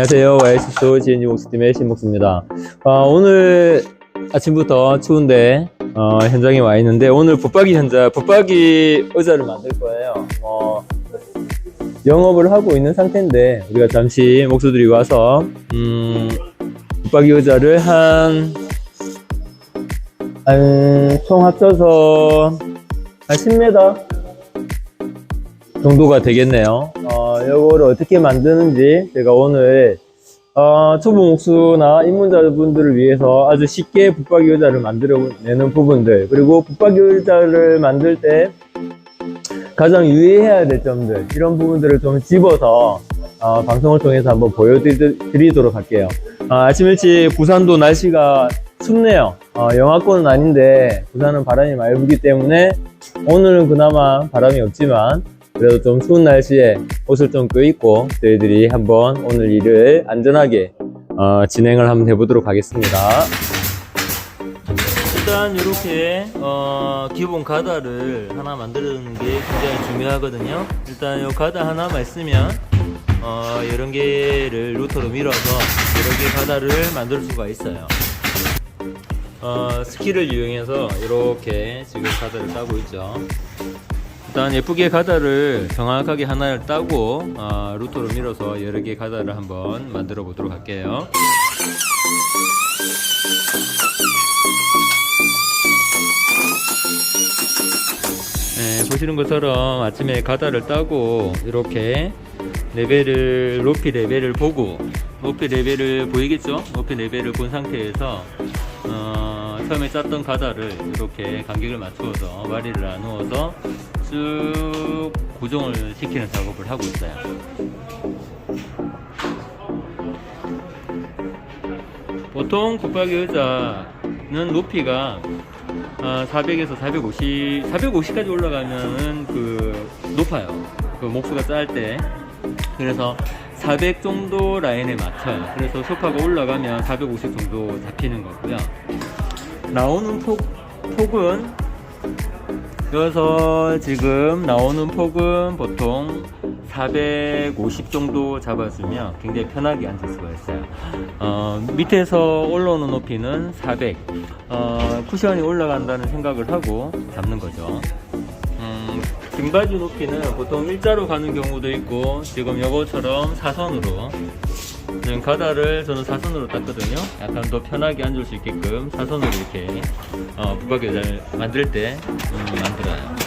안녕하세요. YS쇼 GNG 목수팀의 신목수입니다. 오늘 아침부터 추운데 현장에 와 있는데, 오늘 붙박이 의자를 만들 거예요. 영업을 하고 있는 상태인데 우리가 잠시 목수들이 와서 붙박이 의자를 총 합쳐서 한 10m 정도가 되겠네요. 요거를 어떻게 만드는지 제가 오늘 초보 목수나 입문자분들을 위해서 아주 쉽게 붙박이 의자를 만들어내는 부분들, 그리고 붙박이 의자를 만들 때 가장 유의해야 될 점들, 이런 부분들을 좀 집어서 방송을 통해서 한번 보여드리도록 할게요. 아침 일찍 부산도 날씨가 춥네요. 영하권은 아닌데 부산은 바람이 많이 불기 때문에 오늘은 그나마 바람이 없지만 그래도 좀 추운 날씨에 옷을 좀 껴입고 저희들이 한번 오늘 일을 안전하게 진행을 한번 해보도록 하겠습니다. 일단 이렇게 기본 가다를 하나 만드는 게 굉장히 중요하거든요. 일단 이 가다 하나만 있으면 여러 개를 루터로 밀어서 여러 개 가다를 만들 수가 있어요. 스키를 이용해서 이렇게 지금 가다를 따고 있죠. 일단 예쁘게 가다를 정확하게 하나를 따고 루터로 밀어서 여러 개 가다를 한번 만들어 보도록 할게요. 네, 보시는 것처럼 아침에 가다를 따고 이렇게 레벨을, 높이 레벨을 보고, 높이 레벨을 보이겠죠? 높이 레벨을 본 상태에서 처음에 짰던 가다를 이렇게 간격을 맞추어서 와리를 나누어서 쭉 고정을 시키는 작업을 하고 있어요. 보통 붙박이 의자는 높이가 400에서 450까지 올라가면은 높아요. 목수가 짤 때. 그래서 400 정도 라인에 맞춰요. 그래서 소파가 올라가면 450 정도 잡히는 거고요. 나오는 폭은, 여기서 지금 나오는 폭은 보통 450 정도 잡아주면 굉장히 편하게 앉을 수가 있어요. 밑에서 올라오는 높이는 400, 쿠션이 올라간다는 생각을 하고 잡는 거죠. 등받이 높이는 보통 일자로 가는 경우도 있고, 지금 이것처럼 사선으로, 지금 가다를 저는 사선으로 땄거든요. 약간 더 편하게 앉을 수 있게끔 사선으로 이렇게 붙박이 의자를 만들 때 만들어요.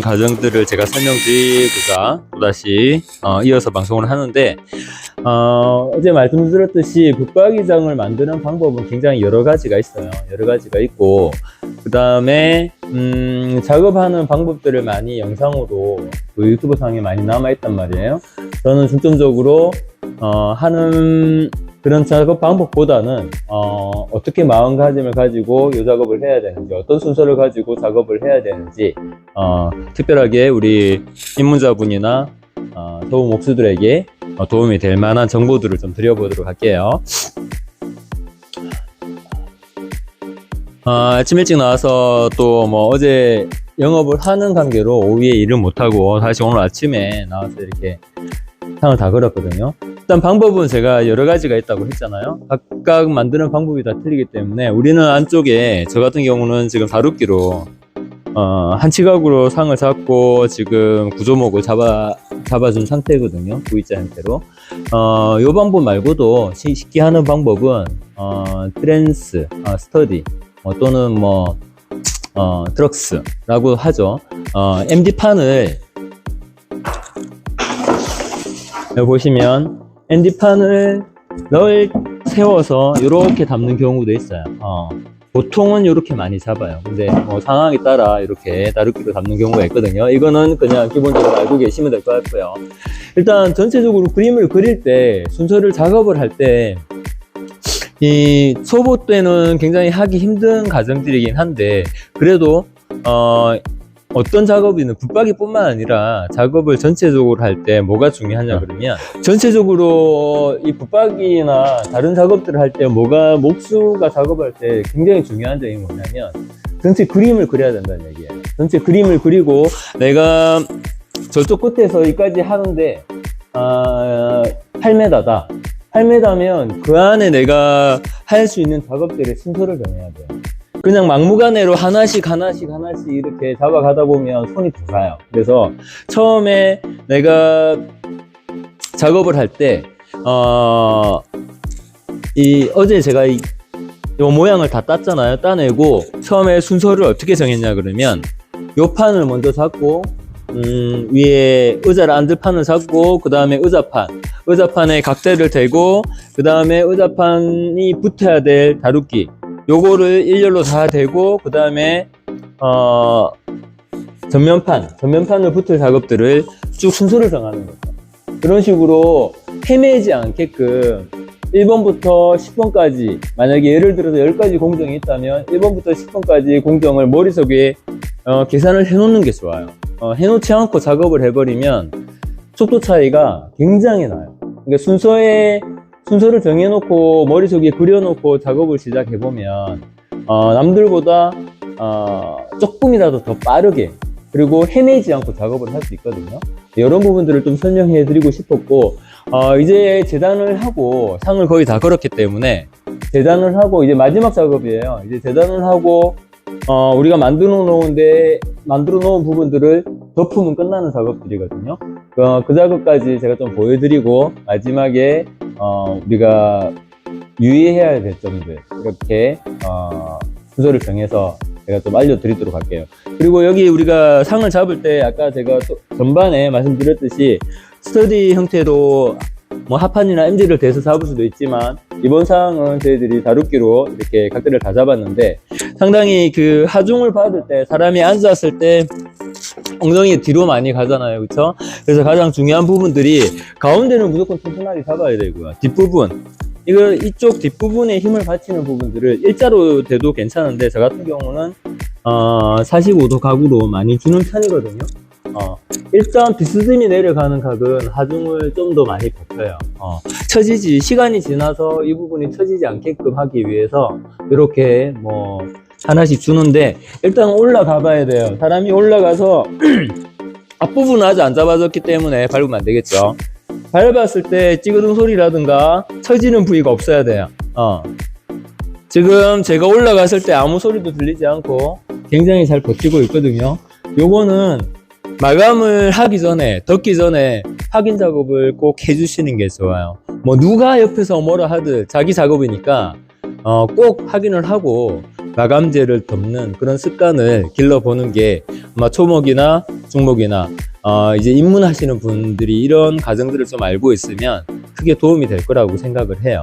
과정들을 제가 설명드리고자 또다시 이어서 방송을 하는데, 어제 말씀드렸듯이 붙박이장을 만드는 방법은 굉장히 여러 가지가 있어요. 여러 가지가 있고, 그 다음에 작업하는 방법들을 많이 영상으로 유튜브 상에 많이 남아있단 말이에요. 저는 중점적으로 하는 그런 작업 방법보다는 어떻게 마음가짐을 가지고 이 작업을 해야 되는지, 어떤 순서를 가지고 작업을 해야 되는지 특별하게 우리 입문자분이나 초보 목수들에게 도움이 될 만한 정보들을 좀 드려보도록 할게요. 아침 일찍 나와서 또 어제 영업을 하는 관계로 오후에 일을 못하고 다시 오늘 아침에 나와서 이렇게 상을 다 걸었거든요. 일단 방법은 제가 여러 가지가 있다고 했잖아요. 각각 만드는 방법이 다 틀리기 때문에 우리는 안쪽에, 저 같은 경우는 지금 다루기로 한 치각으로 상을 잡고 지금 구조목을 잡아준 상태거든요. V자 형태로. 요 방법 말고도 쉽게 하는 방법은 트랜스, 스터디, 또는 트럭스라고 하죠. MD판을 여기 보시면 MD판을 세워서 이렇게 담는 경우도 있어요. 보통은 이렇게 많이 잡아요. 근데 상황에 따라 이렇게 다루기로 담는 경우가 있거든요. 이거는 그냥 기본적으로 알고 계시면 될 것 같고요. 일단 전체적으로 그림을 그릴 때, 순서를 작업을 할 때 이 초보 때는 굉장히 하기 힘든 과정들이긴 한데, 그래도 어떤 작업이든 붙박이뿐만 아니라 작업을 전체적으로 할 때 뭐가 중요하냐 그러면, 전체적으로 이 붙박이나 다른 작업들을 할 때 뭐가 목수가 작업할 때 굉장히 중요한 점이 뭐냐면, 전체 그림을 그려야 된다는 얘기예요. 전체 그림을 그리고 내가 저쪽 끝에서 여기까지 하는데 8m다. 8m면 그 안에 내가 할 수 있는 작업들의 순서를 정해야 돼요. 그냥 막무가내로 하나씩 이렇게 잡아가다 보면 손이 들어가요. 그래서 처음에 내가 작업을 할 때 어제 제가 이 모양을 다 땄잖아요. 따내고 처음에 순서를 어떻게 정했냐 그러면, 요 판을 먼저 잡고 위에 의자를 앉을 판을 잡고, 그 다음에 의자판에 각대를 대고, 그 다음에 의자판이 붙어야 될 다루기, 요거를 일렬로 다 대고, 그 다음에 전면판을 붙을 작업들을 쭉 순서를 정하는 거죠. 그런 식으로 헤매지 않게끔 1번부터 10번까지, 만약에 예를 들어서 10가지 공정이 있다면 1번부터 10번까지 공정을 머릿속에 계산을 해놓는 게 좋아요. 해놓지 않고 작업을 해버리면 속도 차이가 굉장히 나요. 그러니까 순서를 정해놓고 머릿속에 그려놓고 작업을 시작해보면 남들보다 조금이라도 더 빠르게, 그리고 헤매지 않고 작업을 할 수 있거든요. 이런 부분들을 좀 설명해 드리고 싶었고, 이제 재단을 하고 상을 거의 다 걸었기 때문에, 재단을 하고 이제 마지막 작업이에요. 이제 재단을 하고 우리가 만들어 놓은 부분들을 덮으면 끝나는 작업들이거든요. 그 작업까지 제가 좀 보여드리고, 마지막에 우리가 유의해야 될 점들, 이렇게 순서를 정해서 제가 좀 알려드리도록 할게요. 그리고 여기 우리가 상을 잡을 때 아까 제가 전반에 말씀드렸듯이 스터디 형태로 뭐 하판이나 MD를 대서 잡을 수도 있지만, 이번 상은 저희들이 다루기로 이렇게 각들을 다 잡았는데, 상당히 그 하중을 받을 때 사람이 앉았을 때 엉덩이 뒤로 많이 가잖아요. 그렇죠? 그래서 가장 중요한 부분들이, 가운데는 무조건 튼튼하게 잡아야 되고요. 뒷부분, 이쪽 뒷부분에 힘을 받치는 부분들을 일자로 돼도 괜찮은데, 저 같은 경우는 45도 각으로 많이 주는 편이거든요. 일단 비스듬히 내려가는 각은 하중을 좀 더 많이 버텨요. 시간이 지나서 이 부분이 처지지 않게끔 하기 위해서 이렇게 뭐 하나씩 주는데, 일단 올라가 봐야 돼요. 사람이 올라가서 앞부분은 아직 안 잡아졌기 때문에 밟으면 안 되겠죠. 밟았을 때 찌그러운 소리라든가 처지는 부위가 없어야 돼요. 지금 제가 올라갔을 때 아무 소리도 들리지 않고 굉장히 잘 버티고 있거든요. 요거는 마감을 하기 전에, 덮기 전에 확인 작업을 꼭 해주시는 게 좋아요. 뭐 누가 옆에서 뭐라 하든 자기 작업이니까 꼭 확인을 하고 마감재를 덮는 그런 습관을 길러보는 게, 아마 초목이나 중목이나 이제 입문하시는 분들이 이런 과정들을 좀 알고 있으면 크게 도움이 될 거라고 생각을 해요.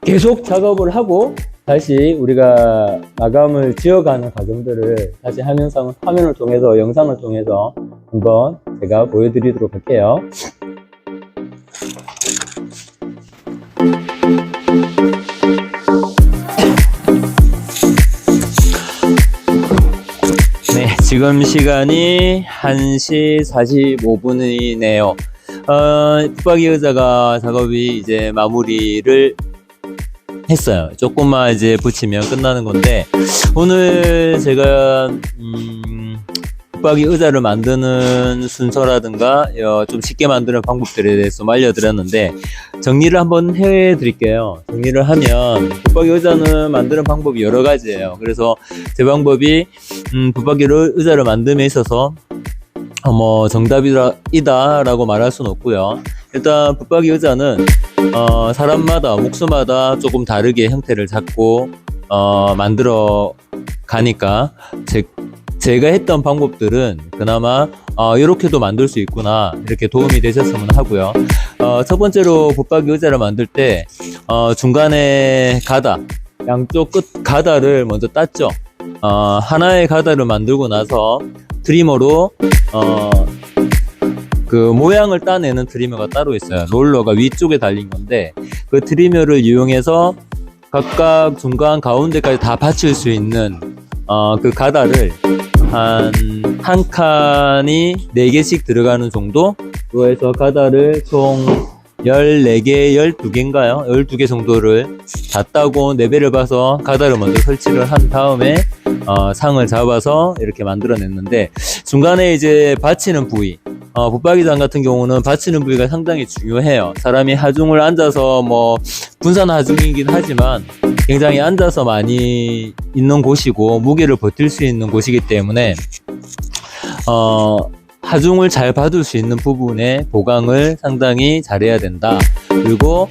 계속 작업을 하고 다시 우리가 마감을 지어가는 과정들을 다시 화면을 통해서, 영상을 통해서 한번 제가 보여드리도록 할게요. 네, 지금 시간이 1시 45분이네요. 붙박이 의자가 작업이 이제 마무리를 했어요. 조금만 이제 붙이면 끝나는 건데, 오늘 제가 붙박이 의자를 만드는 순서라든가 좀 쉽게 만드는 방법들에 대해서 좀 알려드렸는데, 정리를 한번 해드릴게요. 정리를 하면 붙박이 의자는 만드는 방법이 여러 가지예요. 그래서 제 방법이 붙박이 의자를 만듦에 있어서 뭐 정답이다 라고 말할 수는 없고요. 일단 붙박이 의자는 사람마다, 목수마다 조금 다르게 형태를 잡고 만들어 가니까, 제가 했던 방법들은 그나마 이렇게도 만들 수 있구나, 이렇게 도움이 되셨으면 하고요. 첫 번째로 붙박이 의자를 만들 때 중간에 가다, 양쪽 끝 가다를 먼저 땄죠. 하나의 가다를 만들고 나서 트리머로 그 모양을 따내는 트리머가 따로 있어요. 롤러가 위쪽에 달린 건데, 그 트리머를 이용해서 각각 중간 가운데까지 다 받칠 수 있는 그 가다를 한 칸이 4개씩 들어가는 정도로 해서 가다를 총 14개, 12개인가요? 12개 정도를 다 따고 내배를 봐서 가다를 먼저 설치를 한 다음에 상을 잡아서 이렇게 만들어냈는데, 중간에 이제 받치는 부위, 붙박이장 같은 경우는 받치는 부위가 상당히 중요해요. 사람이 하중을 앉아서 뭐 분산 하중이긴 하지만 굉장히 앉아서 많이 있는 곳이고 무게를 버틸 수 있는 곳이기 때문에 하중을 잘 받을 수 있는 부분에 보강을 상당히 잘해야 된다. 그리고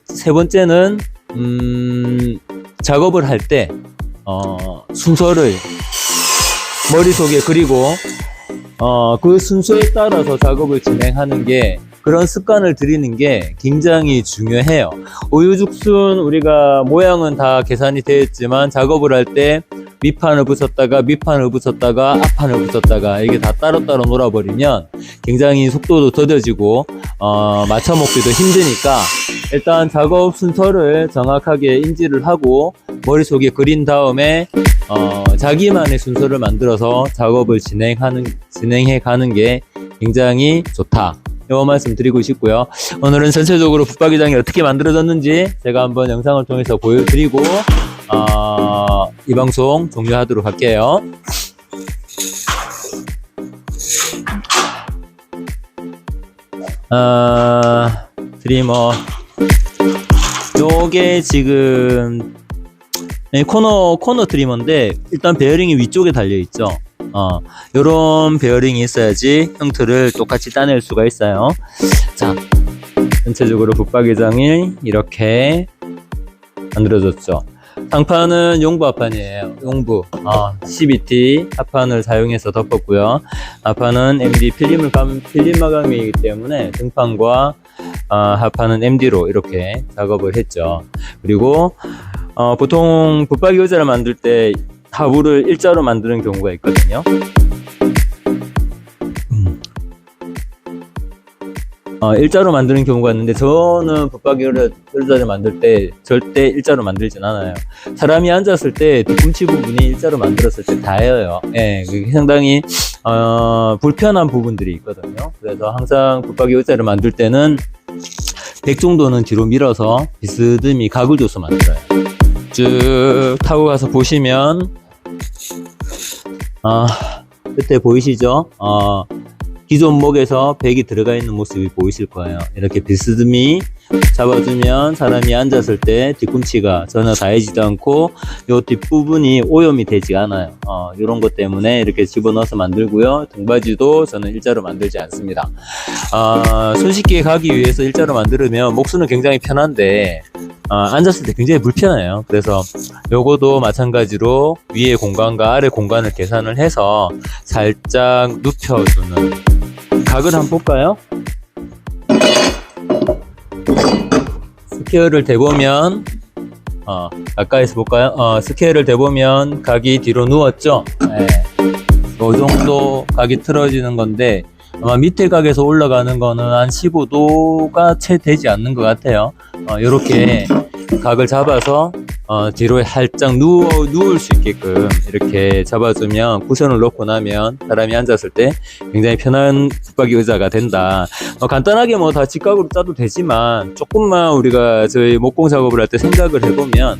세 번째는 작업을 할 때 순서를 머릿속에 그리고 그 순서에 따라서 작업을 진행하는 게, 그런 습관을 들이는 게 굉장히 중요해요. 우유죽순 우리가 모양은 다 계산이 되어 있지만 작업을 할 때 밑판을 붙였다가 밑판을 붙였다가 앞판을 붙였다가 이게 다 따로따로 놀아버리면 굉장히 속도도 더뎌지고 맞춰 먹기도 힘드니까, 일단 작업 순서를 정확하게 인지를 하고 머릿속에 그린 다음에 자기만의 순서를 만들어서 작업을 진행해 가는 게 굉장히 좋다. 이 말씀 드리고 싶고요. 오늘은 전체적으로 붙박이장이 어떻게 만들어졌는지 제가 한번 영상을 통해서 보여드리고 이 방송 종료하도록 할게요. 드리머 요게 지금 코너 트리머인데, 일단 베어링이 위쪽에 달려있죠. 요런 베어링이 있어야지 형틀을 똑같이 따낼 수가 있어요. 자, 전체적으로 붙박이장이 이렇게 만들어졌죠. 상판은 용부 합판이에요. 용부 12T 합판을 사용해서 덮었고요. 합판은 MD 필름 마감이기 때문에 등판과 합판은 MD로 이렇게 작업을 했죠. 그리고 보통 붙박이 의자를 만들 때 하부를 일자로 만드는 경우가 있거든요. 일자로 만드는 경우가 있는데, 저는 붙박이 의자를 만들 때 절대 일자로 만들진 않아요. 사람이 앉았을 때 뒤꿈치 부분이 일자로 만들었을 때 닿아요. 예, 그게 상당히 불편한 부분들이 있거든요. 그래서 항상 붙박이 의자를 만들 때는 100 정도는 뒤로 밀어서 비스듬히 각을 줘서 만들어요. 쭉 타고 가서 보시면 끝에 보이시죠? 기존 목에서 백이 들어가 있는 모습이 보이실 거예요. 이렇게 비스듬히 잡아주면 사람이 앉았을 때 뒤꿈치가 전혀 닿이지도 않고 요 뒷부분이 오염이 되지 않아요. 이런 것 때문에 이렇게 집어넣어서 만들고요. 등받이도 저는 일자로 만들지 않습니다. 손쉽게 가기 위해서 일자로 만들면 목수는 굉장히 편한데 앉았을 때 굉장히 불편해요. 그래서 요거도 마찬가지로 위에 공간과 아래 공간을 계산을 해서 살짝 눕혀주는, 각을 한번 볼까요? 스퀘어를 대보면 가까이서 볼까요? 스퀘어를 대보면 각이 뒤로 누웠죠? 네. 요 정도 각이 틀어지는 건데, 아마 밑에 각에서 올라가는 거는 한 15도가 채 되지 않는 것 같아요. 요렇게 각을 잡아서 뒤로 살짝 누울 수 있게끔 이렇게 잡아주면, 쿠션을 넣고 나면 사람이 앉았을 때 굉장히 편한 붙박이 의자가 된다. 간단하게 뭐 다 직각으로 짜도 되지만, 조금만 우리가 저희 목공 작업을 할 때 생각을 해보면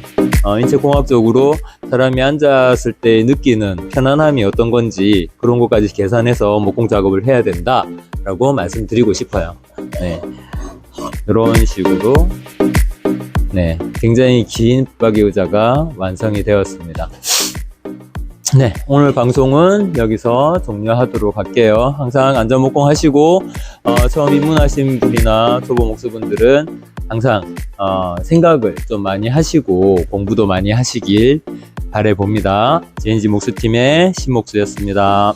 인체공학적으로 사람이 앉았을 때 느끼는 편안함이 어떤 건지 그런 것까지 계산해서 목공 작업을 해야 된다 라고 말씀드리고 싶어요. 네, 이런 식으로 굉장히 긴 붙박이 의자가 완성이 되었습니다. 네, 오늘 방송은 여기서 종료하도록 할게요. 항상 안전목공 하시고 처음 입문하신 분이나 초보 목수분들은 항상 생각을 좀 많이 하시고 공부도 많이 하시길 바라봅니다. JNG 목수팀의 신목수였습니다.